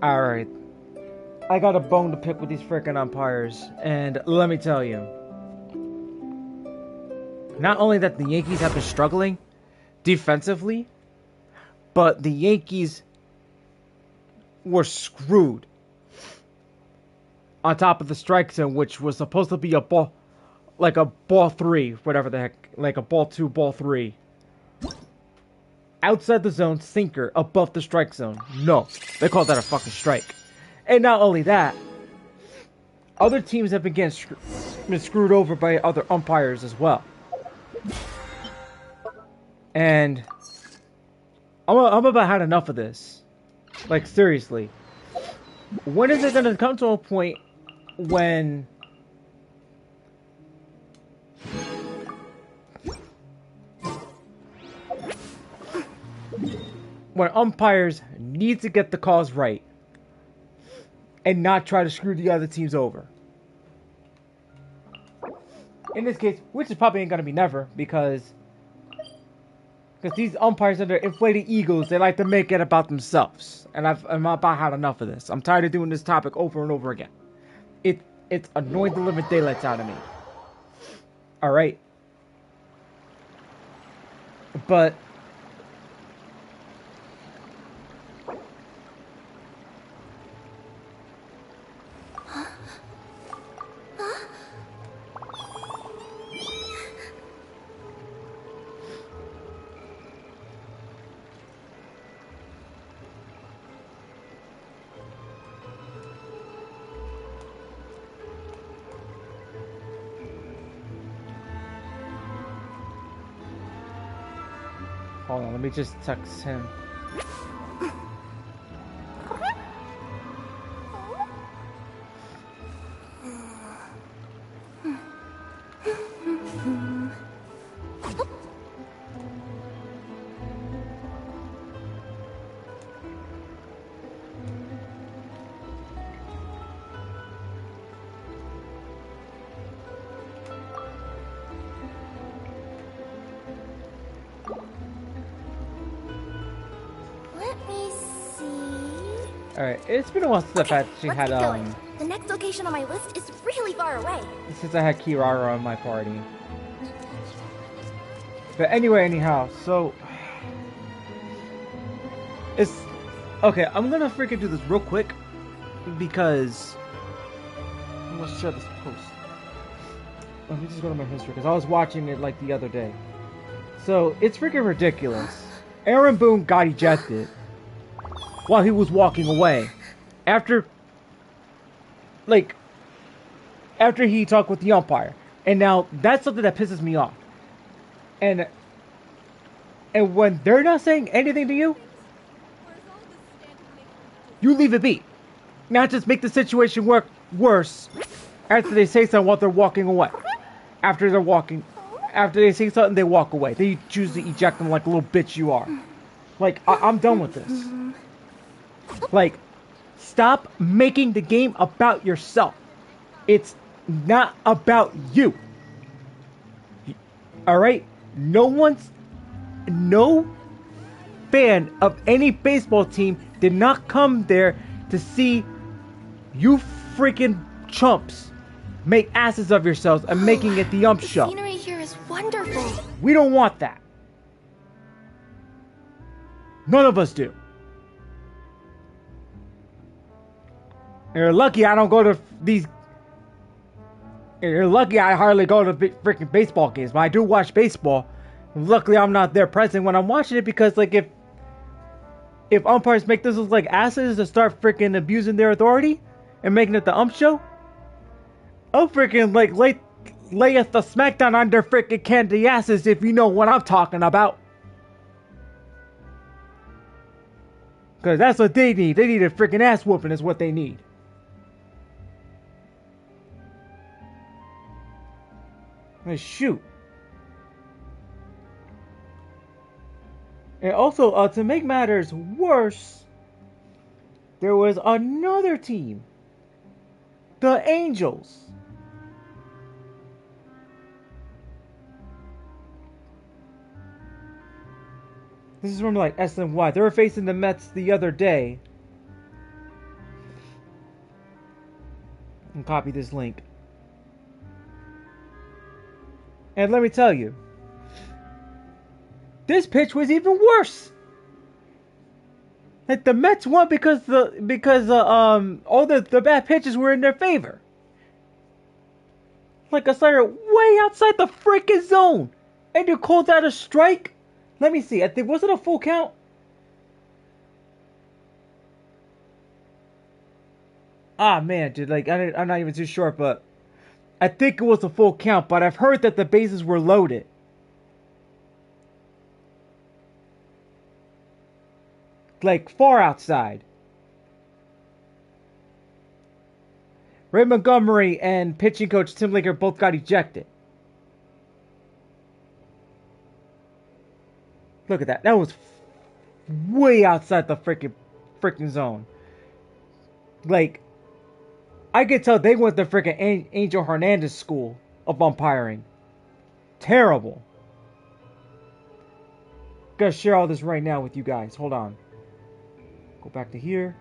Alright. I got a bone to pick with these freaking umpires, and let me tell you. Not only that the Yankees have been struggling defensively, but the Yankees were screwed on top of the strike zone, which was supposed to be a ball, like a ball 3, whatever the heck, like a ball 2, ball 3. Outside the zone, sinker, above the strike zone. No, they call that a fucking strike. And not only that, other teams have been screwed over by other umpires as well. And I'm about had enough of this. Like, seriously. When is it going to come to a point when umpires need to get the calls right and not try to screw the other teams over? In this case, which is probably ain't going to be never, because these umpires are their inflated egos. They like to make it about themselves. And I'm about had enough of this. I'm tired of doing this topic over and over again. It's annoying the living daylights out of me. Alright. But hold on, let me just text him. Alright, it's been a while since I've actually had, The next location on my list is really far away. Since I had Kirara on my party. But anyway, anyhow, so it's okay, I'm gonna freaking do this real quick because I'm gonna share this post. Let me just go to my history because I was watching it like the other day. So it's freaking ridiculous. Aaron Boone got ejected while he was walking away after he talked with the umpire. And now that's something that pisses me off. And when they're not saying anything to you, you leave it be. Not just make the situation work worse after they say something while they're walking away. After they say something, they walk away. They choose to eject them like a little bitch you are. Like, I'm done with this. Like, stop making the game about yourself. It's not about you. Alright? No fan of any baseball team did not come there to see you freaking chumps make asses of yourselves and making it the ump show. The scenery here is wonderful. We don't want that. None of us do. You're lucky I don't go to these. You're lucky I hardly go to freaking baseball games, but I do watch baseball. Luckily, I'm not there present when I'm watching it because, like, if umpires make this look like asses and start freaking abusing their authority and making it the ump show, I'll freaking like lay the smackdown on their freaking candy asses if you know what I'm talking about. Because that's what they need. They need a freaking ass whooping is what they need. Shoot. And also, to make matters worse, there was another team. The Angels. This is from like SNY. They were facing the Mets the other day. copy this link. And let me tell you, this pitch was even worse. Like the Mets won because all the bad pitches were in their favor. Like a slider way outside the freaking zone, and you called that a strike? Let me see. I think, was it a full count? Ah man, dude. Like I'm not even too sure, but I think it was a full count. But I've heard that the bases were loaded. Like far outside. Ray Montgomery and pitching coach Tim Laker both got ejected. Look at that. That was way outside the freaking zone. Like, I could tell they went to freaking Angel Hernandez school of umpiring. Terrible. Gotta share all this right now with you guys. Hold on. Go back to here.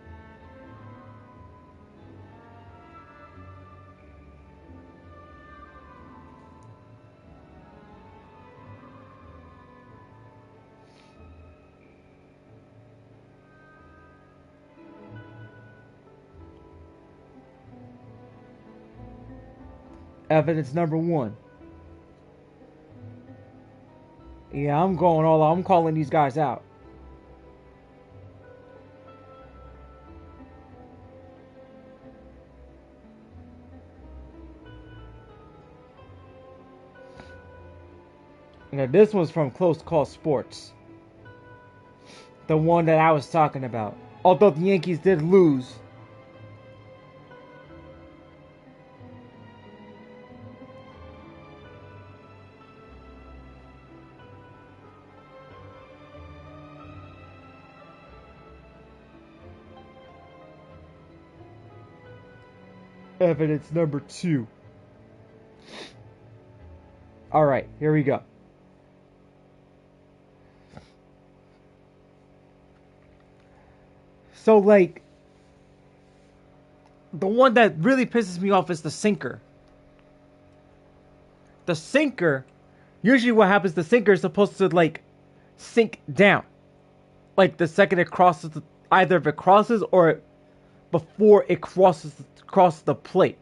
Evidence number 1. Yeah, I'm going all out. I'm calling these guys out. Now this one's from Close Call Sports. The one that I was talking about. Although the Yankees did lose. Evidence number 2. Alright, here we go. So, like, the one that really pisses me off is the sinker. The sinker, usually what happens, the sinker is supposed to, like, sink down. Like, the second it crosses, either if it crosses or before it crosses the plate.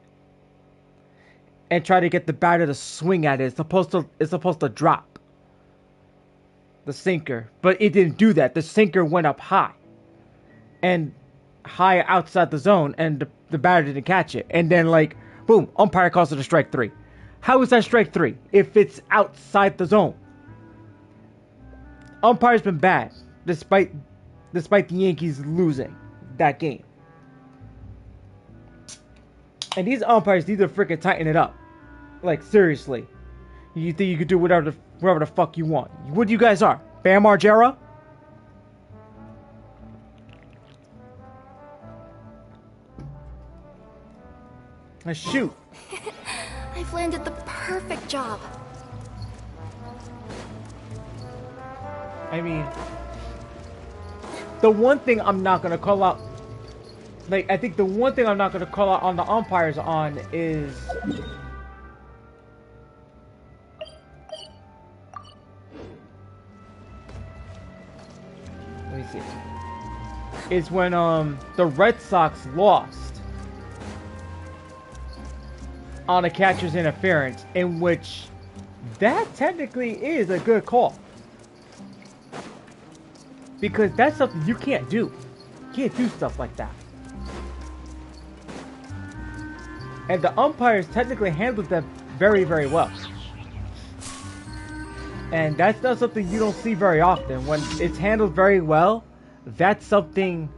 And try to get the batter to swing at it. It's supposed to drop. The sinker. But it didn't do that. The sinker went up high. And high outside the zone, and the batter didn't catch it. And then, like, boom, umpire calls it a strike 3. How is that strike 3 if it's outside the zone? Umpire's been bad, despite the Yankees losing that game. And these umpires need to freaking tighten it up. Like, seriously. You think you could do whatever the fuck you want. What you guys are? Bam Margera? Let's shoot. I've landed the perfect job. I mean, the one thing I'm not gonna call out, like, I think the one thing I'm not gonna call out on the umpires on is let me see. Is when the Red Sox lost on a catcher's interference, in which that technically is a good call. Because that's something you can't do. You can't do stuff like that. And the umpires technically handled that very, very well. And that's not something you don't see very often. When it's handled very well, that's something...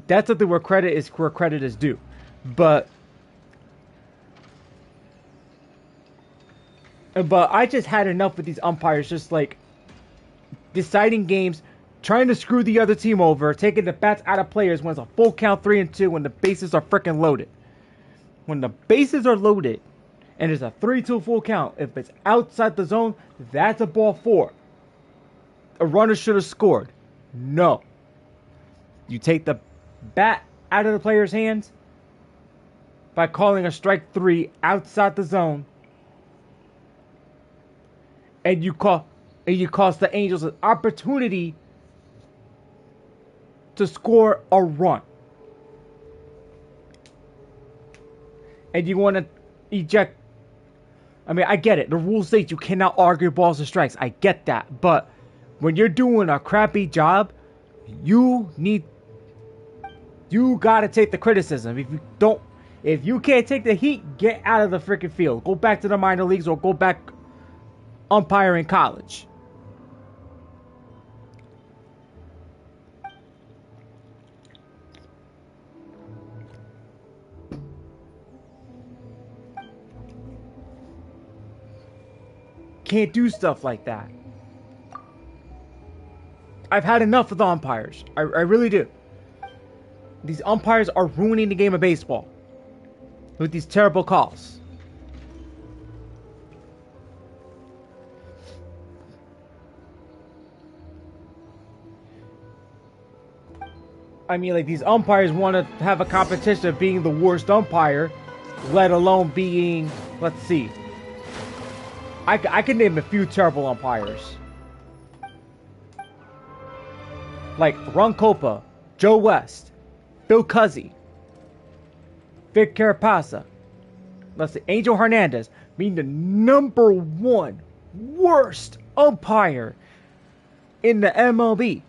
That's something where credit is due. But I just had enough with these umpires just like deciding games, trying to screw the other team over, taking the bats out of players when it's a full count 3-2 when the bases are freaking loaded. When the bases are loaded and it's a 3-2 full count, if it's outside the zone, that's a ball 4. A runner should have scored. No. You take the bat out of the player's hands by calling a strike 3 outside the zone, and you cost the Angels an opportunity to score a run. And you want to eject. I mean, I get it. The rules state you cannot argue balls and strikes. I get that. But when you're doing a crappy job, you gotta take the criticism. If you can't take the heat, get out of the freaking field. Go back to the minor leagues or go back umpiring college. Can't do stuff like that. I've had enough of the umpires. I really do. These umpires are ruining the game of baseball with these terrible calls. I mean, like, these umpires want to have a competition of being the worst umpire, let alone being, let's see. I can name a few terrible umpires. Like Ron Copa, Joe West, Bill Cuzzy, Vic Carapasa, let's say Angel Hernandez, being the #1 worst umpire in the MLB.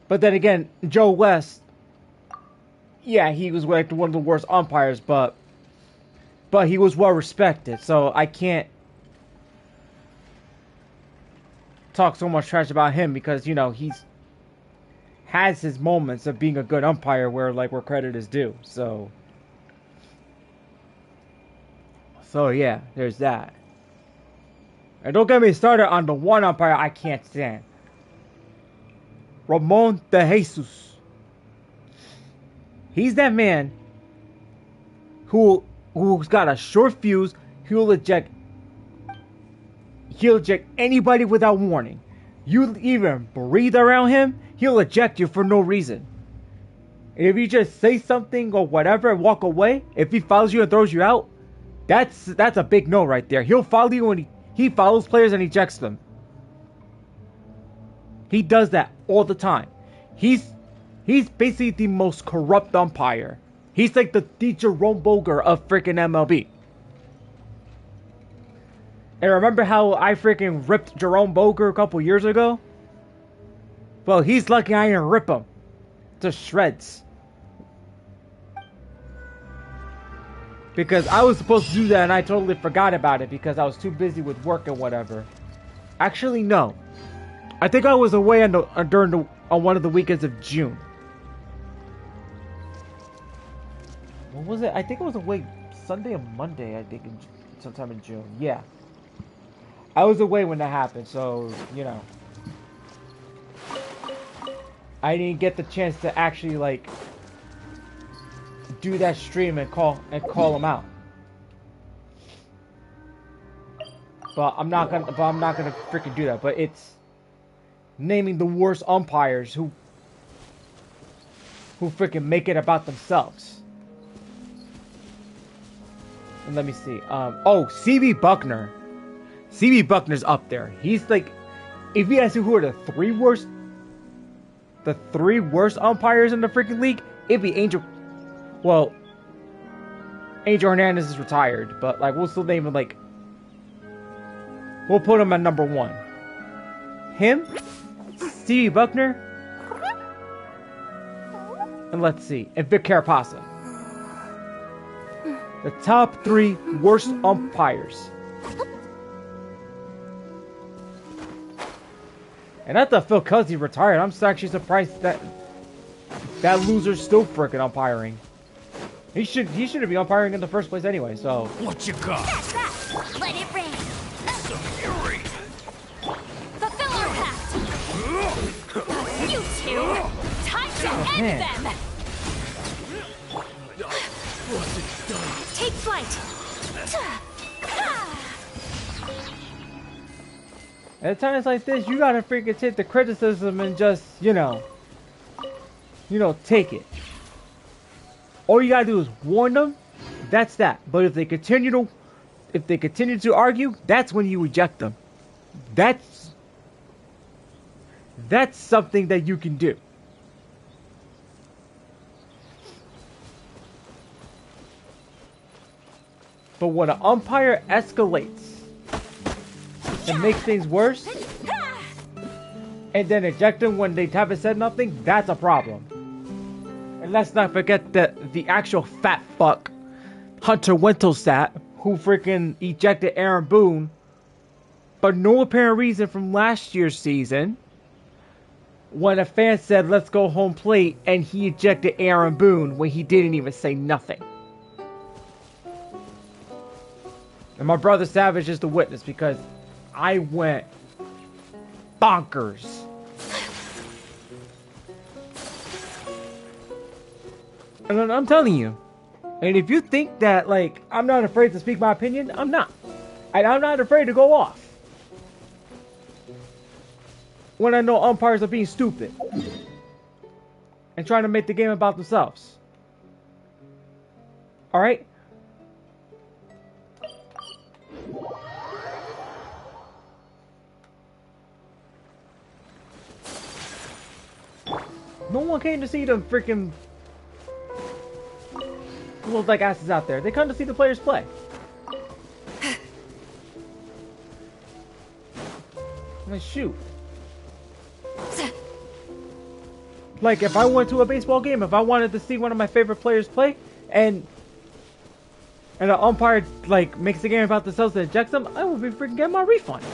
But then again, Joe West, yeah, he was like one of the worst umpires, but he was well respected, so I can't talk so much trash about him because, you know, he's has his moments of being a good umpire where credit is due. So yeah, there's that. And don't get me started on the one umpire I can't stand. Ramon de Jesus. He's that man who's got a short fuse. He'll eject anybody without warning. You even breathe around him, he'll eject you for no reason. And if you just say something or whatever and walk away, if he follows you and throws you out, that's a big no right there. He'll follow you and he follows players and ejects them. He does that all the time. He's basically the most corrupt umpire. He's like the Jerome Boger of freaking MLB. And remember how I freaking ripped Jerome Boger a couple years ago? Well, he's lucky I didn't rip him to shreds. Because I was supposed to do that and I totally forgot about it because I was too busy with work and whatever. Actually, no. I think I was away on one of the weekends of June. What was it? I think I was away Sunday or Monday, I think, sometime in June. Yeah. I was away when that happened, so, you know. I didn't get the chance to actually, like, do that stream and call them out. But I'm not gonna freaking do that. But it's naming the worst umpires who freaking make it about themselves. And let me see. C.B. Buckner. C.B. Buckner's up there. He's like, if you ask me who are the three worst umpires in the freaking league, it'd be Angel. Well, Angel Hernandez is retired, but like we'll still name him like. We'll put him at #1. Him, C.B. Buckner, and let's see, and Vic Carapasa. The top 3 worst umpires. And I thought Phil Cuzzy retired. I'm actually surprised that loser's still freaking umpiring. He shouldn't be umpiring in the first place anyway. So what you got? That. Let it rain. Some fury. Fulfill our pact. You two, time to end them. What's it done? Take flight. At times like this, you gotta freaking take the criticism and just, take it. All you gotta do is warn them. That's that. But if they continue to argue, that's when you reject them. That's something that you can do. But when an umpire escalates and makes things worse, and then eject them when they haven't said nothing, that's a problem. And let's not forget the actual fat fuck, Hunter Wintlesat, who freaking ejected Aaron Boone, for no apparent reason from last year's season, when a fan said, let's go home plate, and he ejected Aaron Boone when he didn't even say nothing. And my brother Savage is the witness, because I went bonkers. And I'm telling you, and if you think that, like, I'm not afraid to speak my opinion, I'm not. And I'm not afraid to go off when I know umpires are being stupid and trying to make the game about themselves. Alright? No one came to see the freaking little like asses out there. They come to see the players play. I mean, shoot. Like, if I went to a baseball game, if I wanted to see one of my favorite players play, and an umpire, like, makes the game about themselves and ejects them, I would be freaking getting my refund.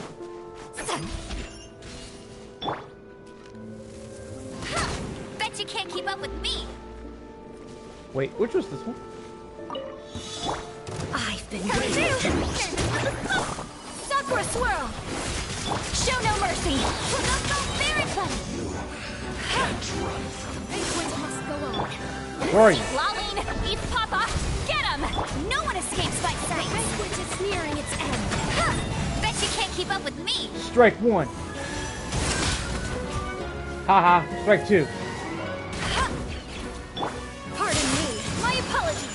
Bet you can't keep up with me. Wait, which was this one? I've been waiting. Sakura swirl. Show no mercy. Look up, go spirit bunny. The banquet must go on. Where are you? Lolling, eat Papa. Get him. No one escapes by sight. The banquet is nearing its end. Bet you can't keep up with me. Strike one. Haha, strike two. Pardon me. My apologies.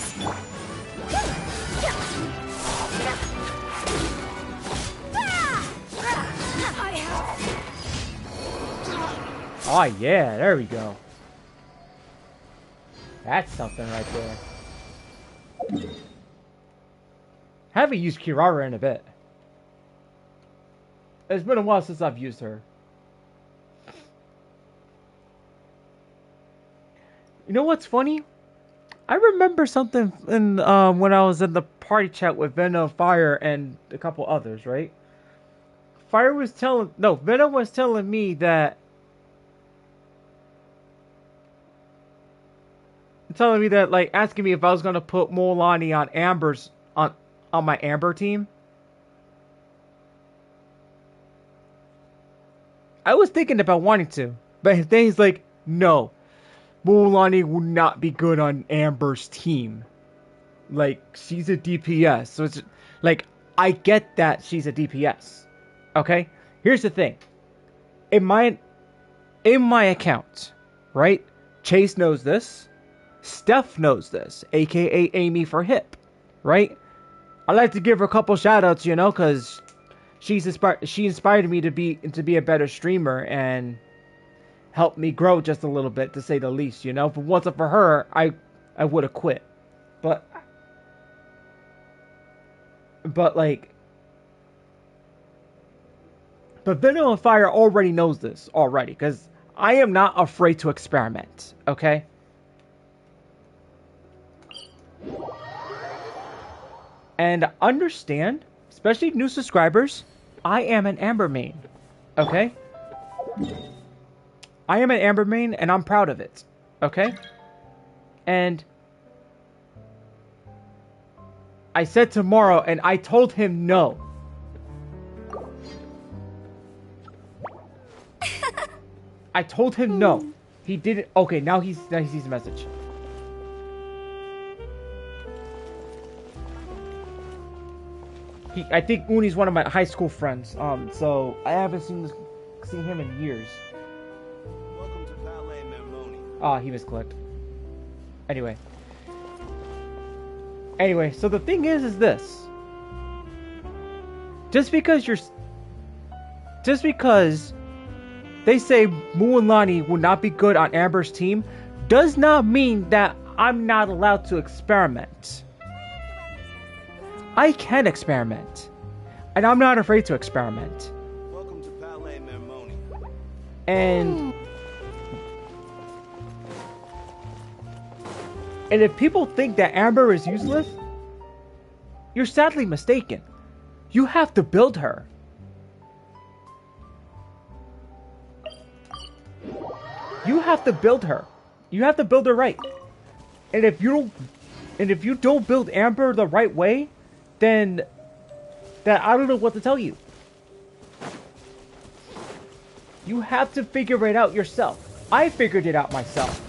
Oh yeah, there we go. That's something right there. Haven't used Kirara in a bit. It's been a while since I've used her. You know what's funny? I remember something in when I was in the party chat with Venom, Fire, and a couple others, right? Venom was telling me that like asking me if I was gonna put Molani on Amber's on my Amber team. I was thinking about wanting to, but then he's like, no, Molani will not be good on Amber's team. Like, she's a DPS, so it's like, I get that she's a DPS. Okay, here's the thing. In my account, right? Chase knows this. Steph knows this, aka Amy for Hip, right? I like to give her a couple shout outs, you know, because she inspired me to be a better streamer and helped me grow just a little bit, to say the least, you know. If it wasn't for her, I would have quit. But Venom and Fire already knows this already, because I am not afraid to experiment, okay? And understand, especially new subscribers, I am an Amber main, okay? I am an Amber main, and I'm proud of it, okay? And I said tomorrow, and I told him no. I told him no. He didn't. Okay, now he sees the message. I think Uni's one of my high school friends. So I haven't seen him in years. Welcome to Palais Mermoni. Ah, he misclicked. Anyway, so the thing is this. Just because they say Mu and Lonnie will not be good on Amber's team, does not mean that I'm not allowed to experiment. I can experiment, and I'm not afraid to experiment. Welcome to Palais Mermoni. And if people think that Amber is useless, you're sadly mistaken. You have to build her. You have to build her. You have to build her right. And if you don't build Amber the right way, then I don't know what to tell you. You have to figure it out yourself. I figured it out myself.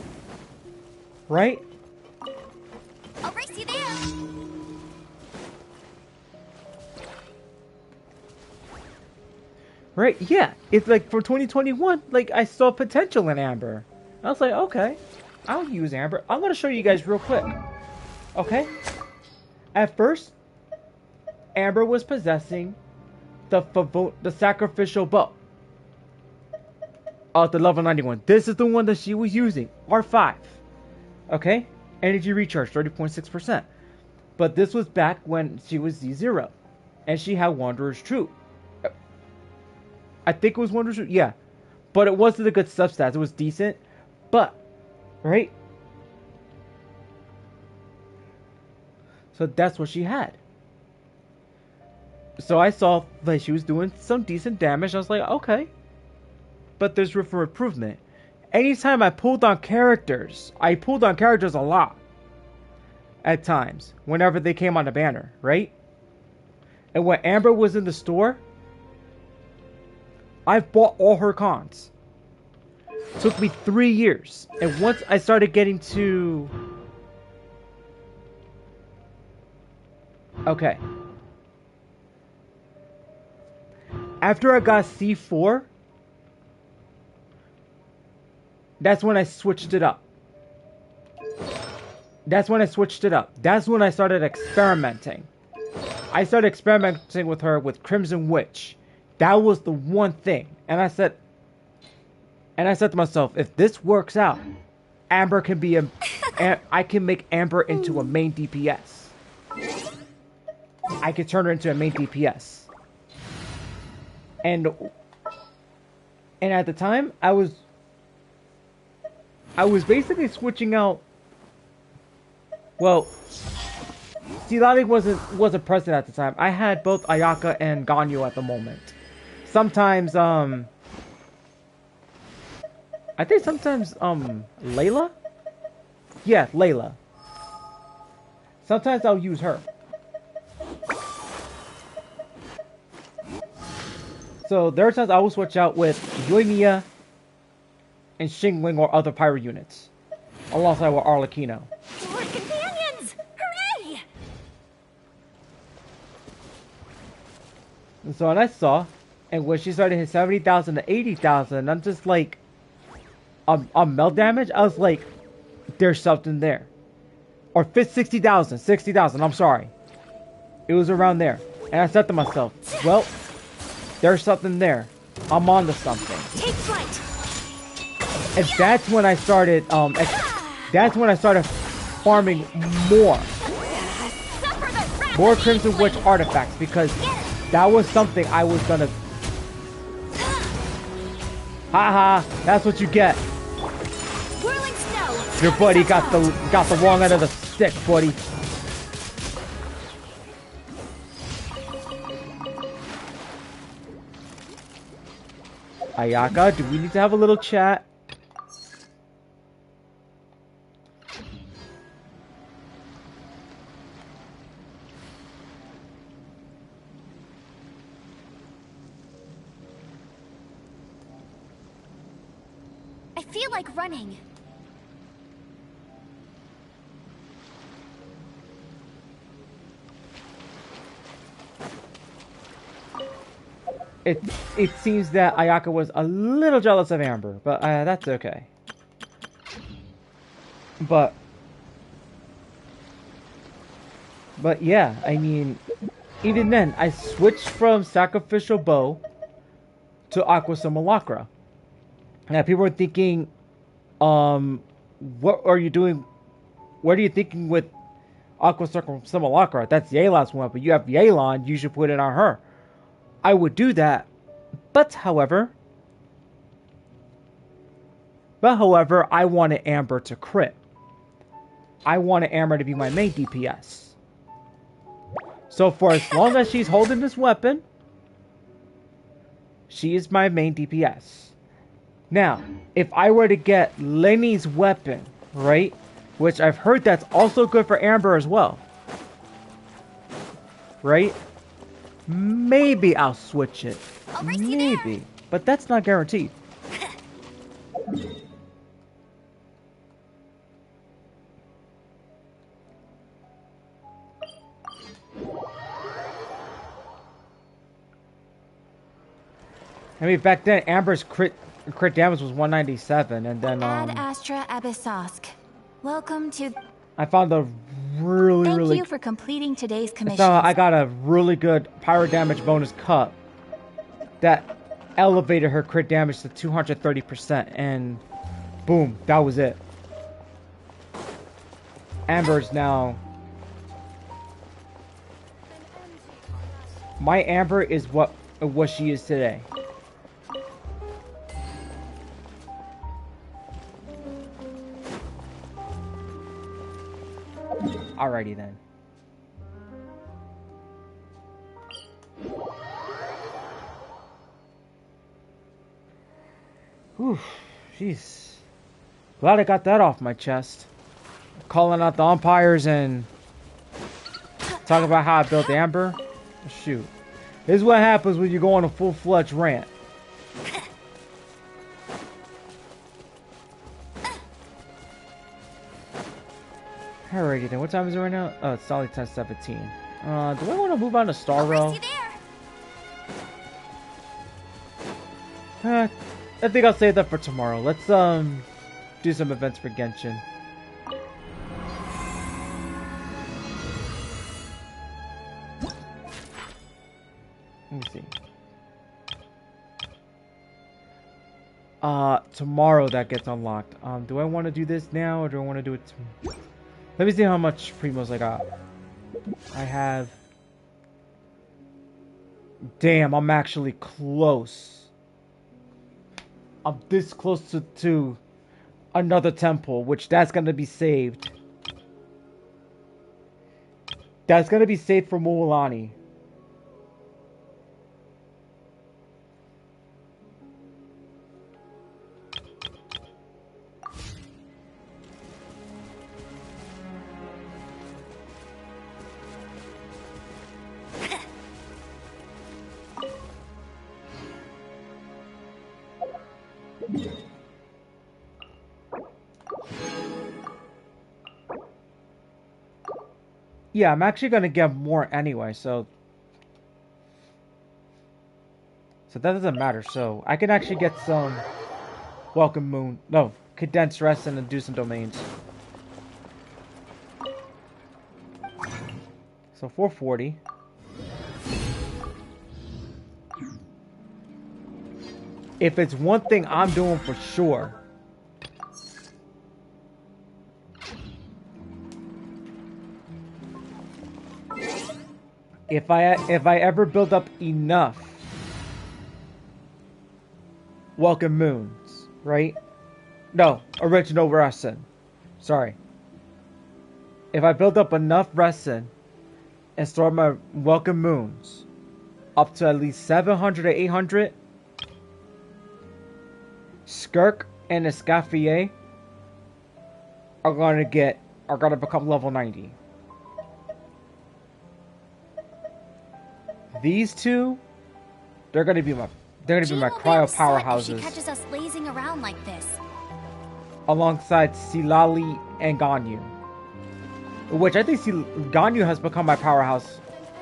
Right? I'll race you there. Right, yeah. It's like for 2021, like I saw potential in Amber. I was like, okay, I'll use Amber. I'm gonna show you guys real quick. Okay? At first, Amber was possessing the sacrificial bow. The level 91. This is the one that she was using. R5. Okay? Energy recharge, 30.6%. But this was back when she was Z0. And she had Wanderer's True. I think it was Wanderer's True. Yeah. But it wasn't a good substats. It was decent. But, right? So that's what she had. So I saw that she was doing some decent damage. I was like, okay. But there's room for improvement. Anytime I pulled on characters a lot. At times. Whenever they came on the banner, right? And when Amber was in the store, I've bought all her cons. Took me 3 years. And once I started getting to... Okay. After I got C4, that's when I switched it up. That's when I started experimenting. I started experimenting with her with Crimson Witch. That was the one thing. And I said to myself, if this works out, Amber can be I can make Amber into a main DPS. I could turn her into a main DPS. And at the time, I was basically switching out. Well, Silani wasn't present at the time. I had both Ayaka and Ganyu at the moment. Sometimes I think sometimes Layla? Yeah, Layla. Sometimes I'll use her. So there are times I will switch out with Yoimiya and Xingling or other pyro units. Alongside with Arlecchino. We're companions! Hooray! And so when I saw, and when she started hitting 70,000 to 80,000, I'm just like, on melt damage, I was like, there's something there. Or 60,000, I'm sorry. It was around there. And I said to myself, well, there's something there. I'm on to something. Take flight! And that's when I started, farming more Crimson Witch artifacts, because that was something I was gonna... Haha, that's what you get. Whirling snow. Your buddy got the wrong end of the stick, buddy. Ayaka, do we need to have a little chat? I feel like running. it seems that Ayaka was a little jealous of Amber, but that's okay. But yeah, I mean, even then, I switched from Sacrificial Bow to Aqua Simulacra. Now, people are thinking, what are you doing? What are you thinking with Aqua Simulacra? That's Yelan's one, but you have Yelan, you should put it on her. I would do that, but however, I wanted Amber to crit. I wanted Amber to be my main DPS. So for as long as she's holding this weapon, she is my main DPS. Now, if I were to get Lenny's weapon, right, which I've heard that's also good for Amber as well, right, maybe I'll switch it. Maybe. But that's not guaranteed. I mean, back then, Amber's crit damage was 197, and then, Ad Astra Abyssosk. Welcome to... I found a really Thank you for completing today's commission. So I got a really good pyro damage bonus cup that elevated her crit damage to 230%, and boom, that was it. Amber's now... My Amber is what she is today. Alrighty then. Whew, jeez. Glad I got that off my chest. Calling out the umpires and talking about how I built Amber. Shoot. This is what happens when you go on a full-fledged rant. Alrighty then, what time is it right now? Oh, it's only 10:17. Do I want to move on to Star Rail? I think I'll save that for tomorrow. Let's do some events for Genshin. Let me see. Tomorrow that gets unlocked. Do I want to do this now or do I want to do it tomorrow? Let me see how much primos I got. I have... Damn, I'm actually close. I'm this close to another temple, which that's going to be saved. That's going to be saved for Mualani. Yeah, I'm actually gonna get more anyway, so that doesn't matter. So I can actually get some Welcome Moon, no, Condensed Resin and do some domains. So 440. If it's one thing I'm doing for sure, if I ever build up enough Welcome Moons, right? No, original resin. Sorry. If I build up enough resin and store my Welcome Moons up to at least 700 or 800, Skirk and Escaffier are gonna become level 90. These two, they're gonna be my cryo powerhouses. She catches us lazing around like this. Alongside Silali and Ganyu. Which I think Ganyu has become my powerhouse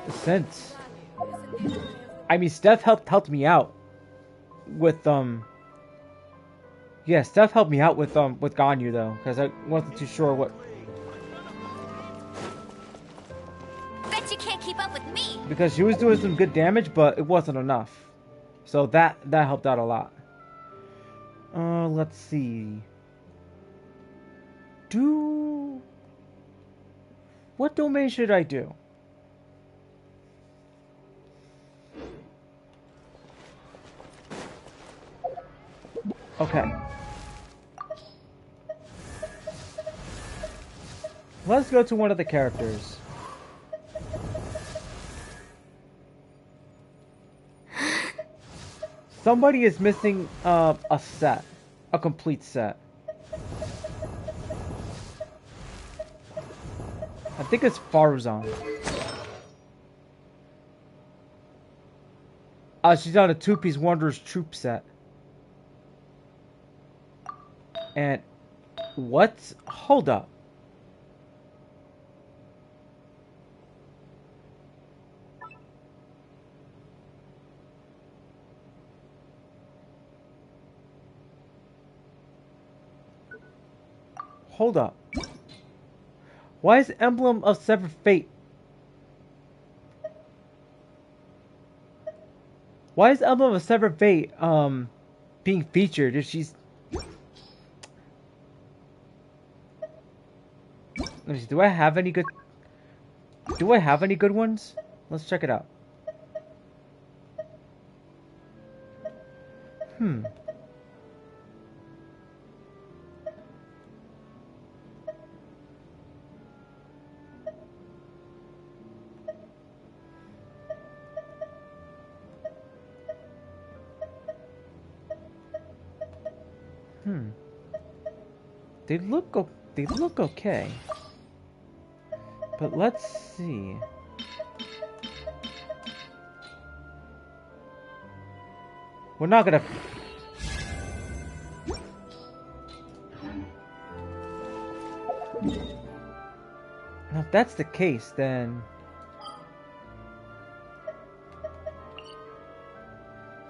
since. I mean, Steph helped me out with Yeah, Steph helped me out with Ganyu though, because I wasn't too sure what. Bet you can't keep up with me. Because she was doing some good damage, but it wasn't enough. So that helped out a lot. Let's see. What domain should I do? Okay. Let's go to one of the characters. Somebody is missing a set. A complete set. I think it's Farzan. She's on a two-piece Wanderer's Troop set. And what? Hold up. Hold up. Why is Emblem of Severed Fate? Why is Emblem of Severed Fate being featured if she's... Let me see, do I have any good ones? Let's check it out. They look okay. But let's see. We're not gonna... Now, if that's the case, then...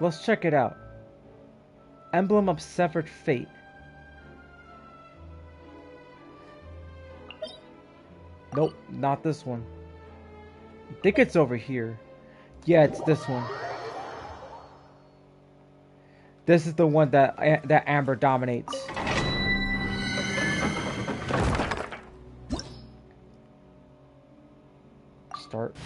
Let's check it out. Emblem of Severed Fate. Nope, not this one. I think it's over here. Yeah, it's this one. This is the one that Amber dominates. Start.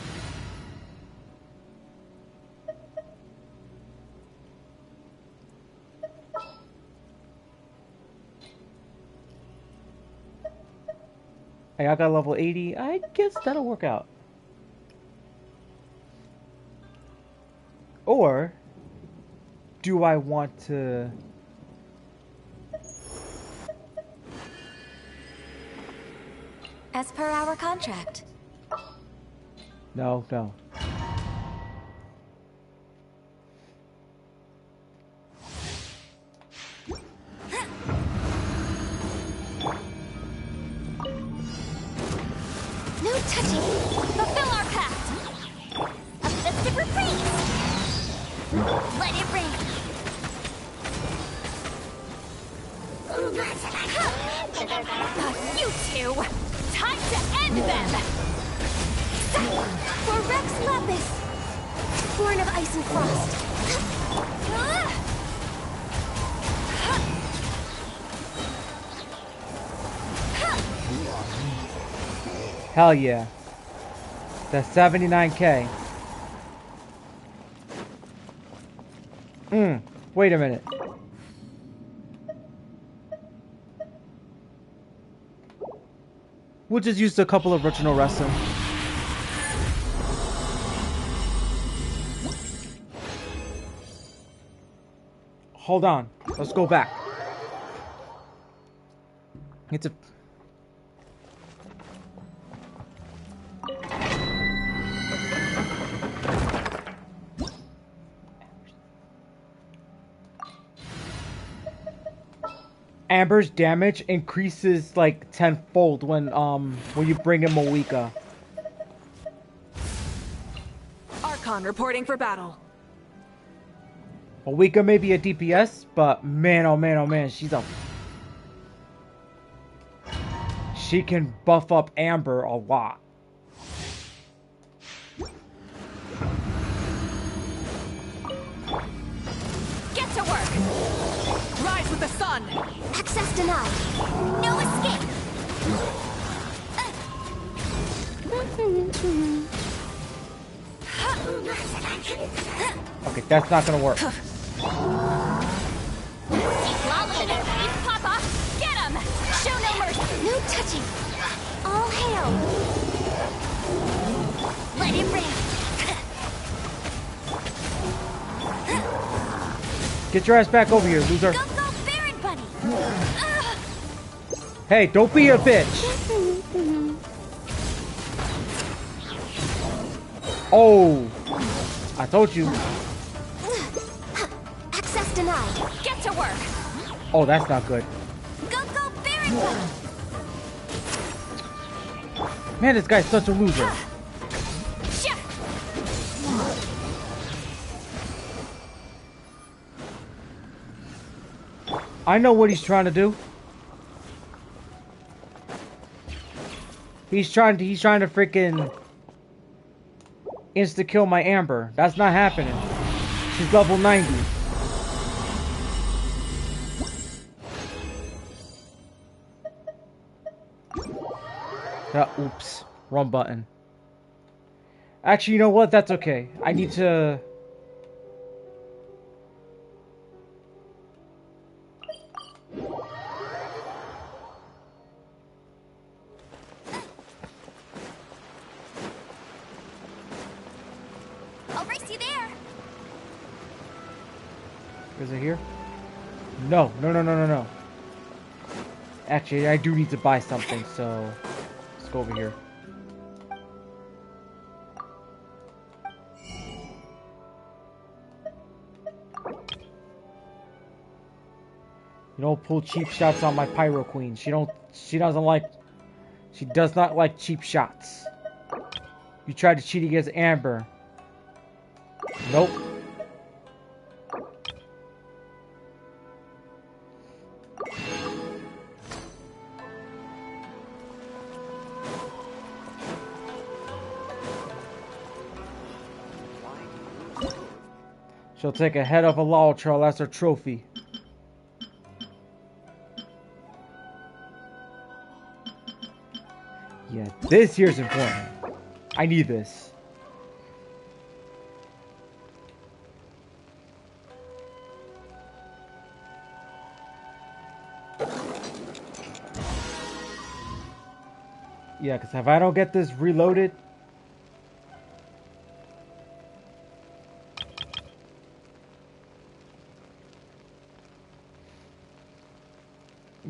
I got level 80. I guess that'll work out. Or do I want to... As per our contract. No. No touching. Fulfill our pact. Uplifted reprise. Let it rain. You two. Time to end them. For Rex Lapis, born of ice and frost. Hell yeah. That's 79k. Wait a minute. We'll just use a couple of original wrestling. Hold on. Let's go back. It's a... Amber's damage increases like tenfold when you bring in Moika. Archon reporting for battle. Awika may be a DPS, but man, oh man, oh man, she can buff up Amber a lot. Get to work! Rise with the sun! Access denied. No escape! Okay, that's not gonna work. Papa, get him! Show no mercy! No touching! All hail! Let it rip! Get your ass back over here, loser. Go, go, Baron Bunny! Hey, don't be a bitch. Oh, I told you. Access denied. Get to work! Oh, that's not good. Go, go, Baron Bunny! Man, this guy's such a loser. Shut! I know what he's trying to do. He's trying to freaking insta kill my Amber. That's not happening. She's level 90. Oops. Wrong button. Actually, you know what? That's okay. I need to... I'll race you there! Is it here? No. No. Actually, I do need to buy something, so... Let's go over here. You don't pull cheap shots on my Pyro Queen. She does not like cheap shots. You tried to cheat against Amber. Nope. She'll take a head of a lol troll as her trophy. Yeah, this here's important. I need this. Yeah, because if I don't get this reloaded...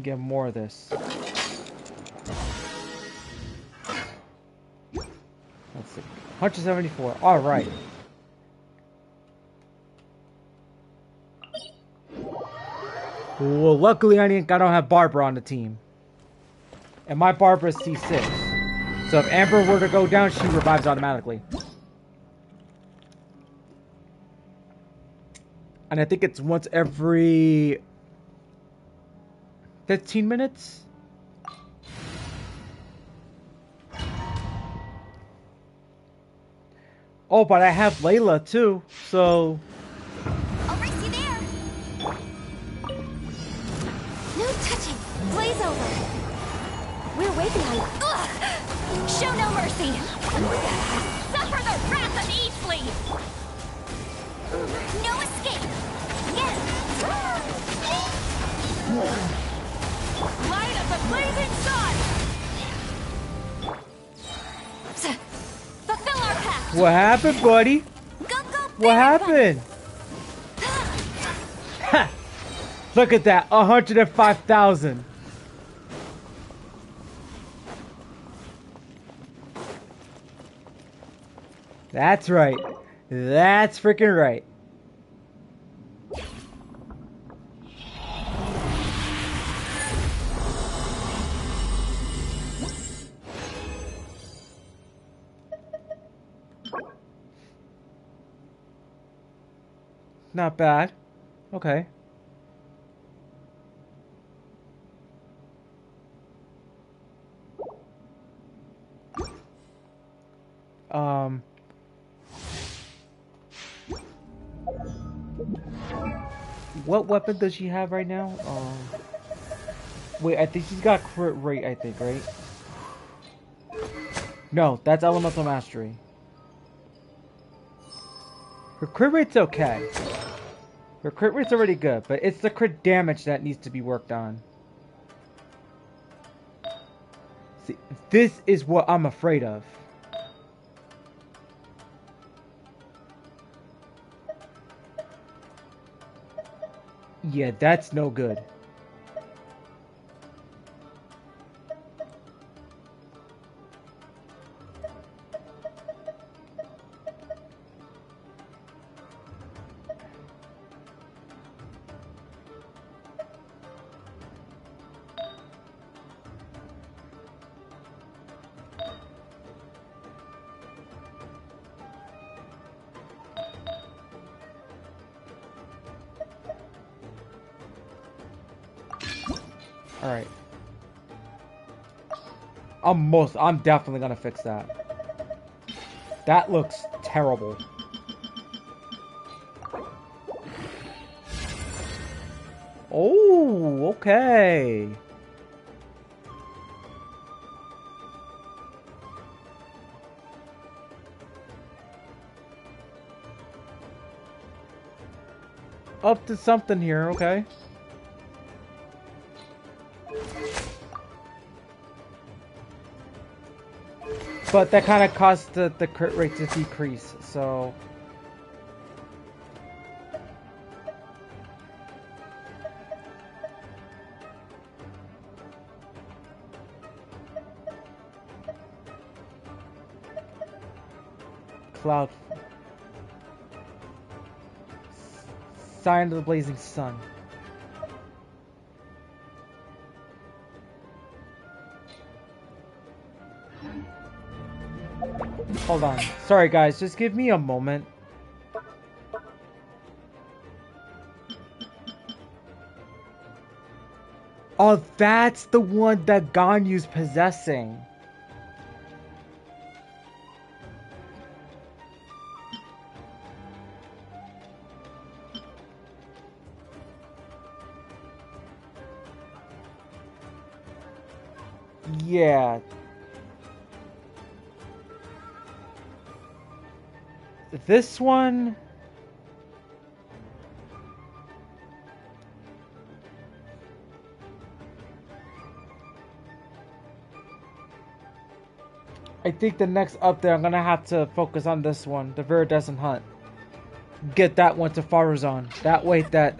Get more of this. Let's see. 174. Alright. Well, luckily I don't have Barbara on the team. And my Barbara's C6. So if Amber were to go down, she revives automatically. And I think it's once every 15 minutes? Oh, but I have Layla too, so... I'll race you there! No touching! Blaze over! We're waiting on you. Ugh! Show no mercy! Suffer the wrath of Eastleaf! No escape! Yes! Light of the blazing sun! Fulfill our pact! What happened, buddy? Go, go, What happened? Ha! Look at that, 105,000. That's right. That's freaking right. Not bad. Okay. What weapon does she have right now? Wait, I think she's got crit rate, I think, right? No, that's elemental mastery. Her crit rate's okay. Her crit rate's already good, but it's the crit damage that needs to be worked on. See, this is what I'm afraid of. Yeah, that's no good. Alright. I'm definitely gonna fix that. That looks terrible. Oh, okay. Up to something here, okay. But that kind of caused the crit rate to decrease, so... Cloud. Sign of the blazing sun. Hold on. Sorry guys, just give me a moment. Oh, that's the one that Ganyu's possessing. Yeah. This one... I think the next up there, I'm gonna have to focus on this one, the Viridescent Hunt. Get that one to Faruzan. That way that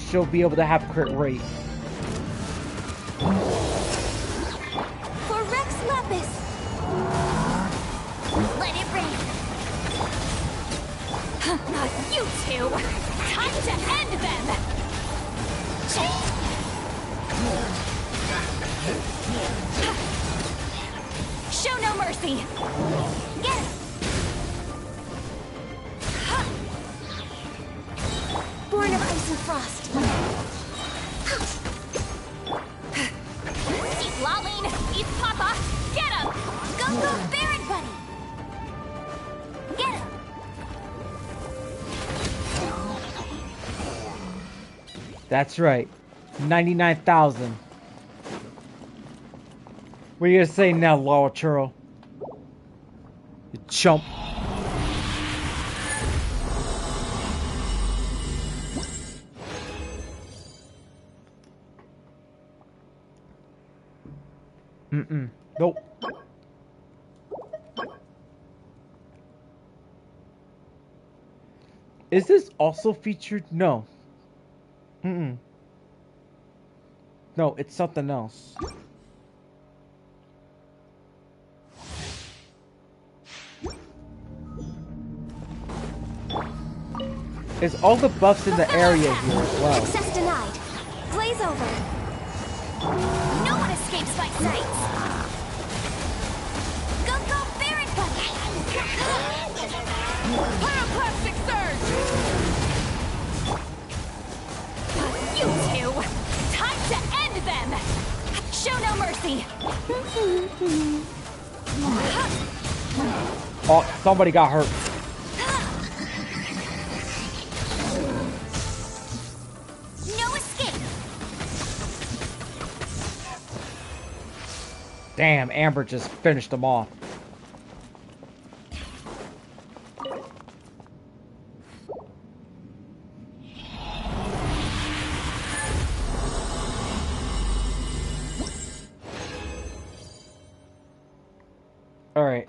she'll be able to have crit rate. For Rex Lapis! Let it rain! Not you two! Time to end them! Show no mercy! Get him! Born of ice and frost. Eat Laline! Eat Papa! Get him! Go Baron Buddy! Get him! That's right. 99,000. What are you gonna say now, Law Churro? You chump. Nope. Is this also featured? No. No, it's something else. There's all the buffs in the area here as well. Access denied. Blaze over. No one escapes my sights. Go Baron Buddy! Pyroclastic surge! mercy. Oh, somebody got hurt. No escape. Damn, Amber just finished them off. All right.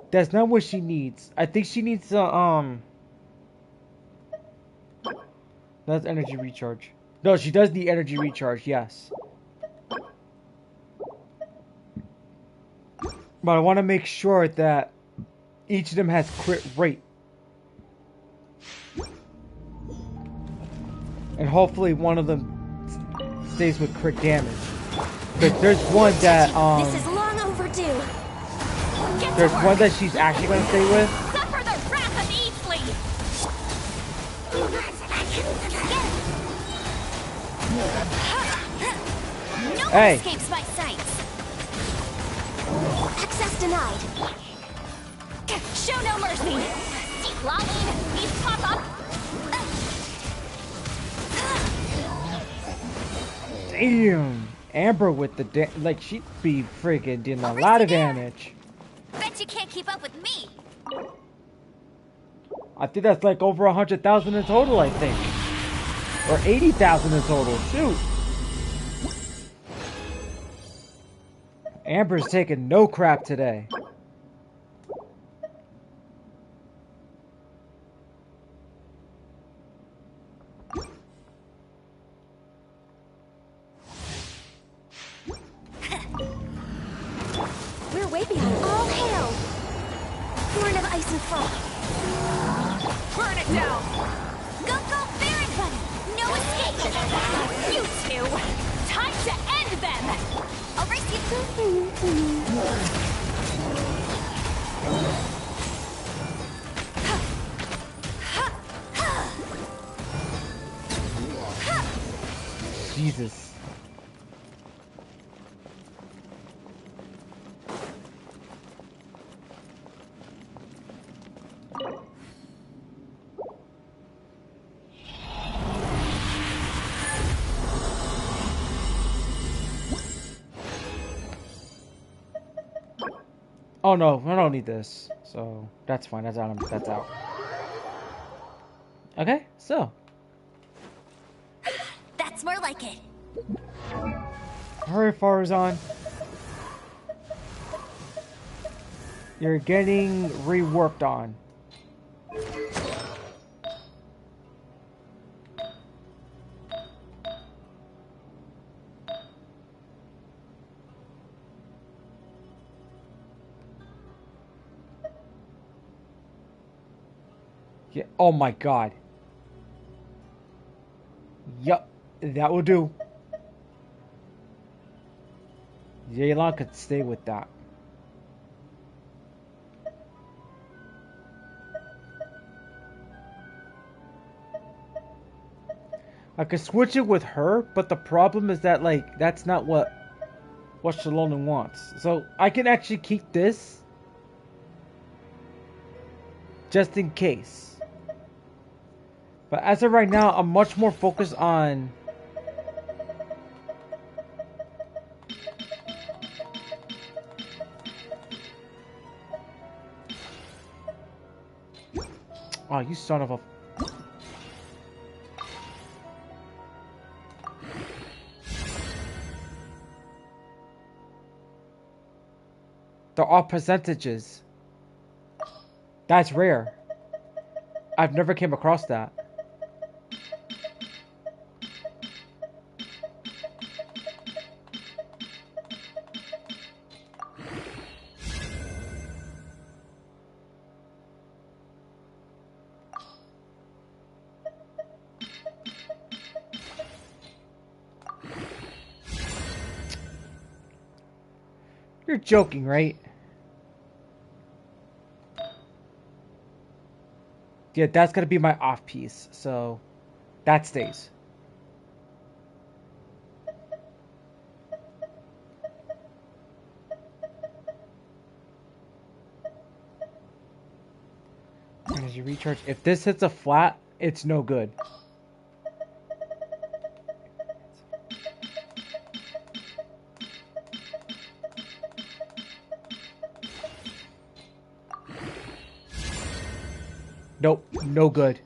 That's not what she needs. I think she needs that's energy recharge. No, she does need energy recharge, yes. But I want to make sure that each of them has crit rate. And hopefully one of them stays with crit damage. Because there's one that This is long overdue. there's one that she's actually gonna stay with. Suffer the wrath of Easley. No Hey. one escapes my sights. Access denied. Show no mercy. Lolly, these pop up. Damn, Amber with the like she'd be freaking doing a lot of damage. Bet you can't keep up with me. I think that's like over 100,000 in total. I think, or 80,000 in total. Shoot, Amber's taking no crap today. We're way behind. All hail. Horn of ice and frost. Burn it down! Go, go, Baron Bunny! No escape! You two! Time to end them! I'll race you. Jesus. Oh no, I don't need this. So that's fine. That's out. That's out. Okay, so That's more like it. hurry, Farazan. You're getting reworked on. Yeah. Oh my god. Yup. That will do. Yelan could stay with that. I could switch it with her, but the problem is that, like, that's not what Shalom wants. So I can actually keep this just in case. But as of right now, I'm much more focused on oh, you son of a They're all percentages. That's rare. I've never came across that. You're joking, right? Yeah, that's gonna be my off piece, so that stays. Energy recharge. If this hits a flat, it's no good. Nope, no good.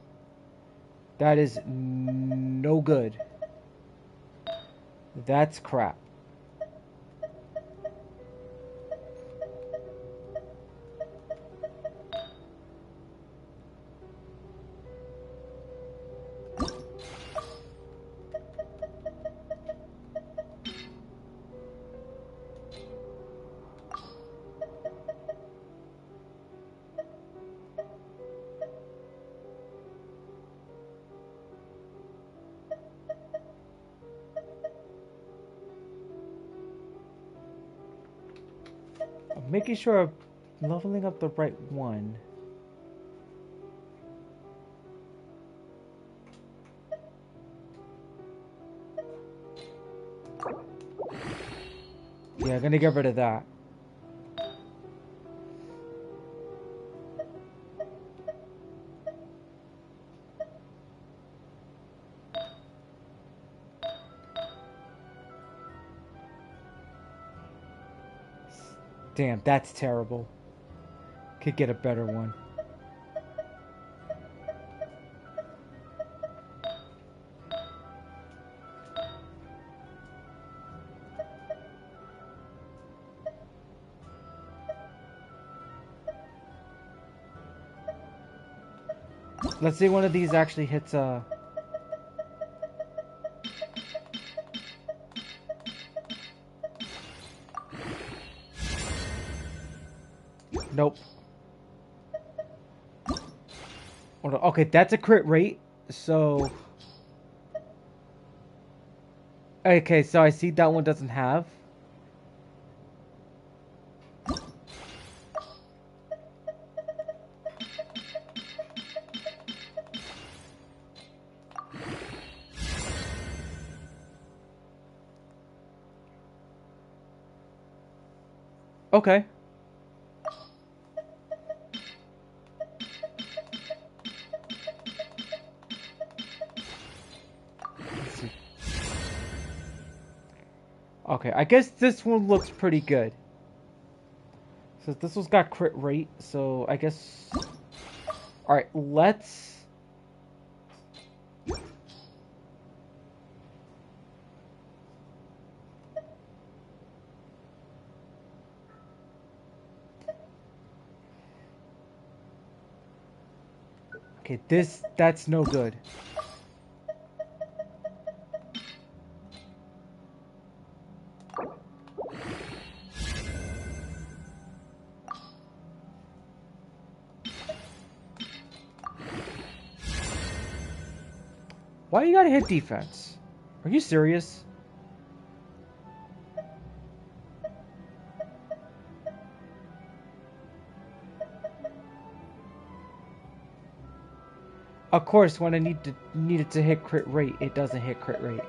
That is no good. That's crap. Making sure I'm leveling up the right one. Yeah, I'm gonna get rid of that. Damn, that's terrible. Could get a better one. Let's see one of these actually hits Nope. Okay, that's a crit rate, so... Okay, so I see that one doesn't have. Okay. Okay, I guess this one looks pretty good. So this one's got crit rate, so I guess... Alright, let's... Okay, that's no good. Why you gotta hit defense? Are you serious? Of course, when I needed to hit crit rate, it doesn't hit crit rate.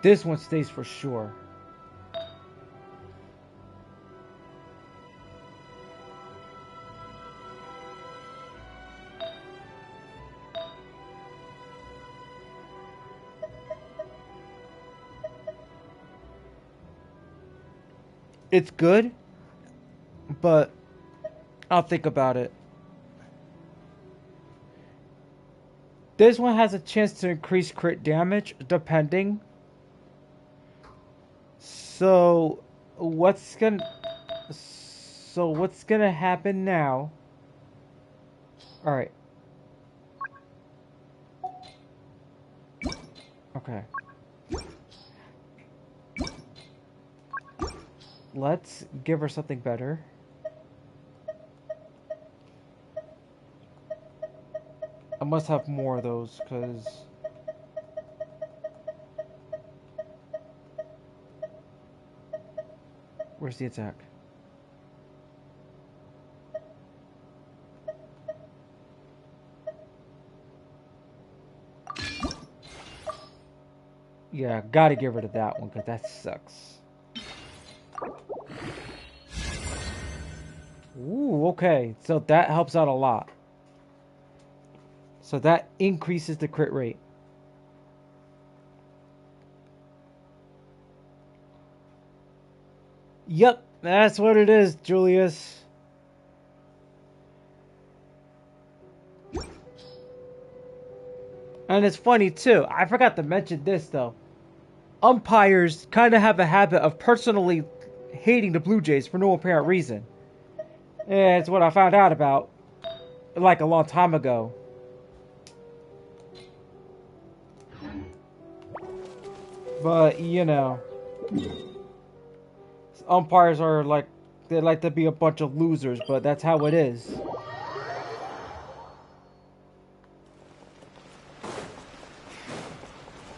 This one stays for sure. It's good, but I'll think about it. This one has a chance to increase crit damage, depending. So what's gonna happen now? All right. Okay. Let's give her something better. I must have more of those, because... Where's the attack? Yeah, gotta get rid of that one, because that sucks. Ooh, okay. So that helps out a lot. So that increases the crit rate. Yep, that's what it is, Julius. And it's funny too. I forgot to mention this though. Umpires kind of have a habit of personally hating the Blue Jays for no apparent reason. Yeah, it's what I found out about like a long time ago. But, you know, umpires are like, they like to be a bunch of losers, but that's how it is.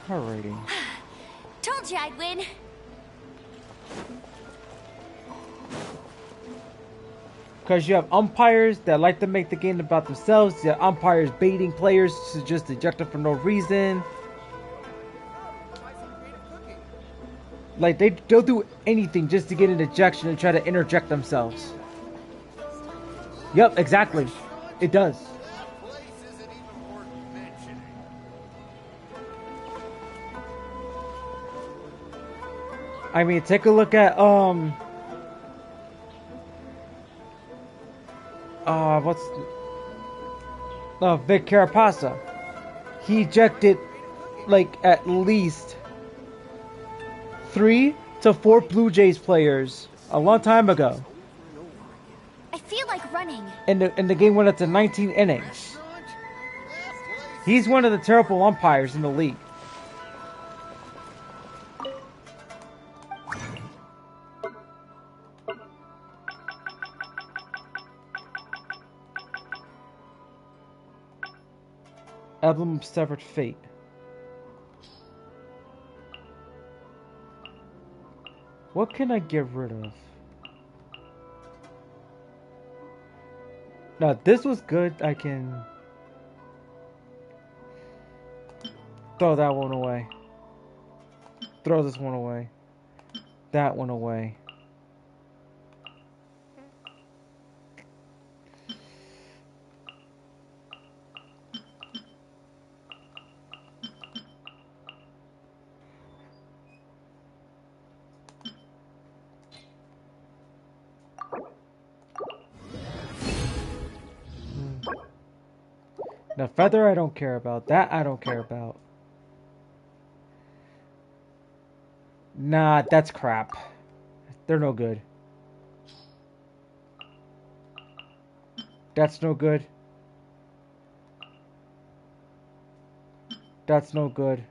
Alrighty. Told you I'd win. Because you have umpires that like to make the game about themselves. You have umpires baiting players to just eject them for no reason. Like, they'll do anything just to get an ejection and try to interject themselves. Yep, exactly. It does. I mean, take a look at, Vic Carapasa. He ejected, like, at least 3 to 4 Blue Jays players a long time ago. I feel like running. And the game went up to 19 innings. He's one of the terrible umpires in the league. Emblem of Severed Fate. What can I get rid of? Now, this was good. I can throw that one away. Throw this one away. That one away. Now, feather I don't care about. That I don't care about. Nah, that's crap. They're no good. That's no good. That's no good.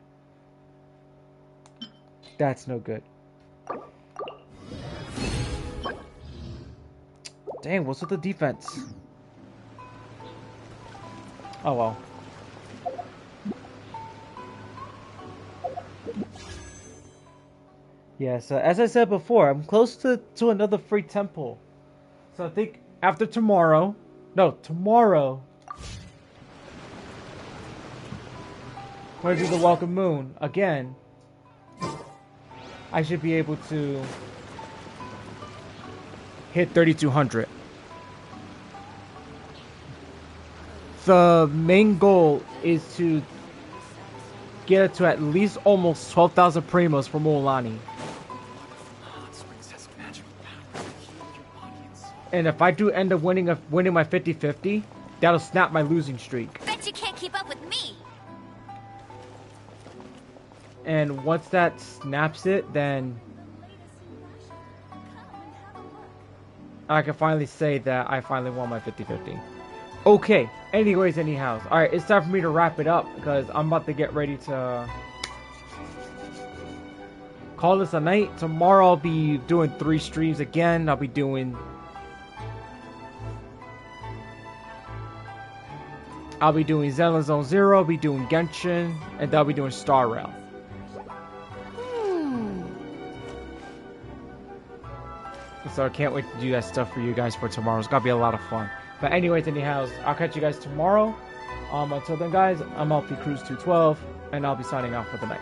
That's no good. Dang, what's with the defense? Oh well. Yeah, so as I said before, I'm close to another free temple. So I think after tomorrow, no, tomorrow, when I do the Welcome Moon again, I should be able to hit 3,200. The main goal is to get it to at least almost 12,000 primos for Mualani. And if I do end up winning my 50-50, that'll snap my losing streak. Bet you can't keep up with me. And once that snaps it, then I can finally say that I finally won my 50-50. Okay, anyways, anyhows. Alright, it's time for me to wrap it up because I'm about to get ready to call this a night. Tomorrow I'll be doing 3 streams again. I'll be doing Zenless Zone Zero, I'll be doing Genshin, and I'll be doing Star Rail. So I can't wait to do that stuff for you guys for tomorrow. It's gonna be a lot of fun. But anyways, anyhows, I'll catch you guys tomorrow. Until then, guys, I'm LPCruz212, and I'll be signing off for the night.